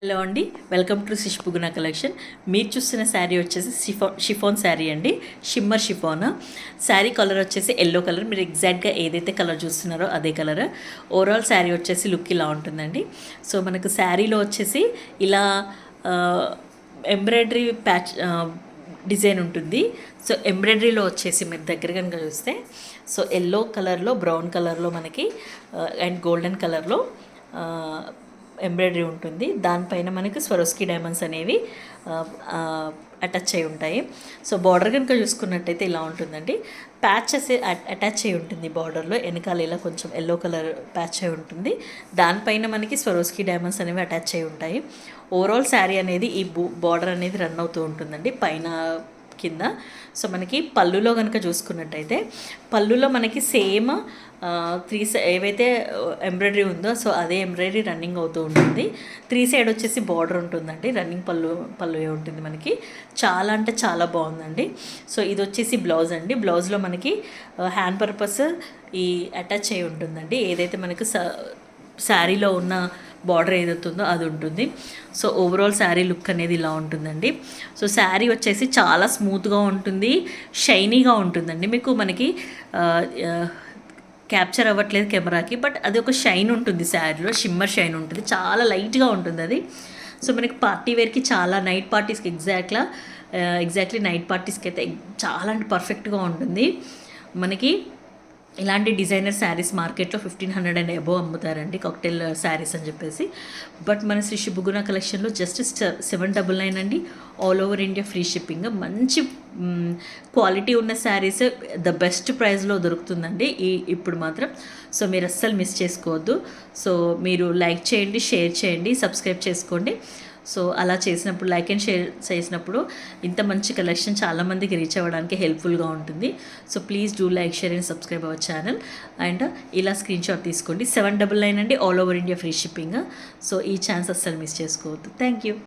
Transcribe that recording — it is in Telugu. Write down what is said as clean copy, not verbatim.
హలో అండి, వెల్కమ్ టు సిష్పుగుణ కలెక్షన్. మీరు చూస్తున్న శారీ వచ్చేసి షిఫాన్ శారీ అండి, షిమ్మర్ షిఫాన్. శారీ కలర్ వచ్చేసి ఎల్లో కలర్. మీరు ఎగ్జాక్ట్గా ఏదైతే కలర్ చూస్తున్నారో అదే కలర్. ఓవరాల్ శారీ వచ్చేసి లుక్ ఇలా ఉంటుందండి. సో మనకు శారీలో వచ్చేసి ఇలా ఎంబ్రాయిడరీ ప్యాచ్ డిజైన్ ఉంటుంది. సో ఎంబ్రాయిడరీలో వచ్చేసి మీరు దగ్గర కనుక చూస్తే సో ఎల్లో కలర్లో, బ్రౌన్ కలర్లో మనకి అండ్ గోల్డెన్ కలర్లో ఎంబ్రాయిడరీ ఉంటుంది. దానిపైన మనకి స్వరోస్కి డైమండ్స్ అనేవి అటాచ్ అయి ఉంటాయి. సో బార్డర్ కనుక చూసుకున్నట్టయితే ఇలా ఉంటుందండి. ప్యాచెస్ అటాచ్ అయి ఉంటుంది బార్డర్లో. వెనకాల ఇలా కొంచెం ఎల్లో కలర్ ప్యాచ్ అయి ఉంటుంది. దానిపైన మనకి స్వరోస్కి డైమండ్స్ అనేవి అటాచ్ అయి ఉంటాయి. ఓవరాల్ శారీ అనేది ఈ బార్డర్ అనేది రన్ అవుతూ ఉంటుందండి పైన కింద. సో మనకి పళ్ళులో కనుక చూసుకున్నట్టయితే పళ్ళులో మనకి సేమ్ ఏవైతే ఎంబ్రాయిడరీ ఉందో సో అదే ఎంబ్రాయిడరీ రన్నింగ్ అవుతూ ఉంటుంది. 3 సైడ్ వచ్చేసి బార్డర్ ఉంటుందండి. రన్నింగ్ పళ్ళు ఉంటుంది మనకి. చాలా అంటే చాలా బాగుందండి. సో ఇది వచ్చేసి బ్లౌజ్ అండి. బ్లౌజ్లో మనకి హ్యాండ్ పర్పస్ ఈ అటాచ్ అయి ఉంటుందండి. ఏదైతే మనకి శారీలో ఉన్న బార్డర్ ఏదవుతుందో అది ఉంటుంది. సో ఓవరాల్ శారీ లుక్ అనేది ఇలా ఉంటుందండి. సో శారీ వచ్చేసి చాలా స్మూత్గా ఉంటుంది, షైనీగా ఉంటుందండి. మీకు మనకి క్యాప్చర్ అవ్వట్లేదు కెమెరాకి, బట్ అది ఒక షైన్ ఉంటుంది శారీలో, షిమ్మర్ షైన్ ఉంటుంది. చాలా లైట్గా ఉంటుంది అది. సో మనకి పార్టీ వేర్కి, చాలా నైట్ పార్టీస్కి ఎగ్జాక్ట్లీ నైట్ పార్టీస్కి అయితే చాలా అంటే పర్ఫెక్ట్గా ఉంటుంది. మనకి ఇలాంటి డిజైనర్ శారీస్ మార్కెట్లో 1500 అండ్ అబోవ్ అమ్ముతారండి, కాక్టైల్ శారీస్ అని చెప్పేసి. బట్ మన శ్రీ షిబుగుణ కలెక్షన్లో జస్ట్ 799 అండి. All over India free shipping. మంచి క్వాలిటీ ఉన్న శారీస్ ద బెస్ట్ ప్రైస్లో దొరుకుతుందండి ఇప్పుడు మాత్రం. సో మీరు అస్సలు మిస్ చేసుకోవద్దు. సో మీరు లైక్ చేయండి, షేర్ చేయండి, సబ్స్క్రైబ్ చేసుకోండి. సో అలా చేసినప్పుడు, లైక్ అండ్ షేర్ చేసినప్పుడు ఇంత మంచి కలెక్షన్ చాలామందికి రీచ్ అవ్వడానికి హెల్ప్ఫుల్గా ఉంటుంది. So please do like, share and subscribe our channel. And ఇలా స్క్రీన్ షాట్ తీసుకోండి. 799 అండి, all over India free shipping. So ఈ ఛాన్స్ అస్సలు మిస్ చేసుకోవద్దు. Thank you.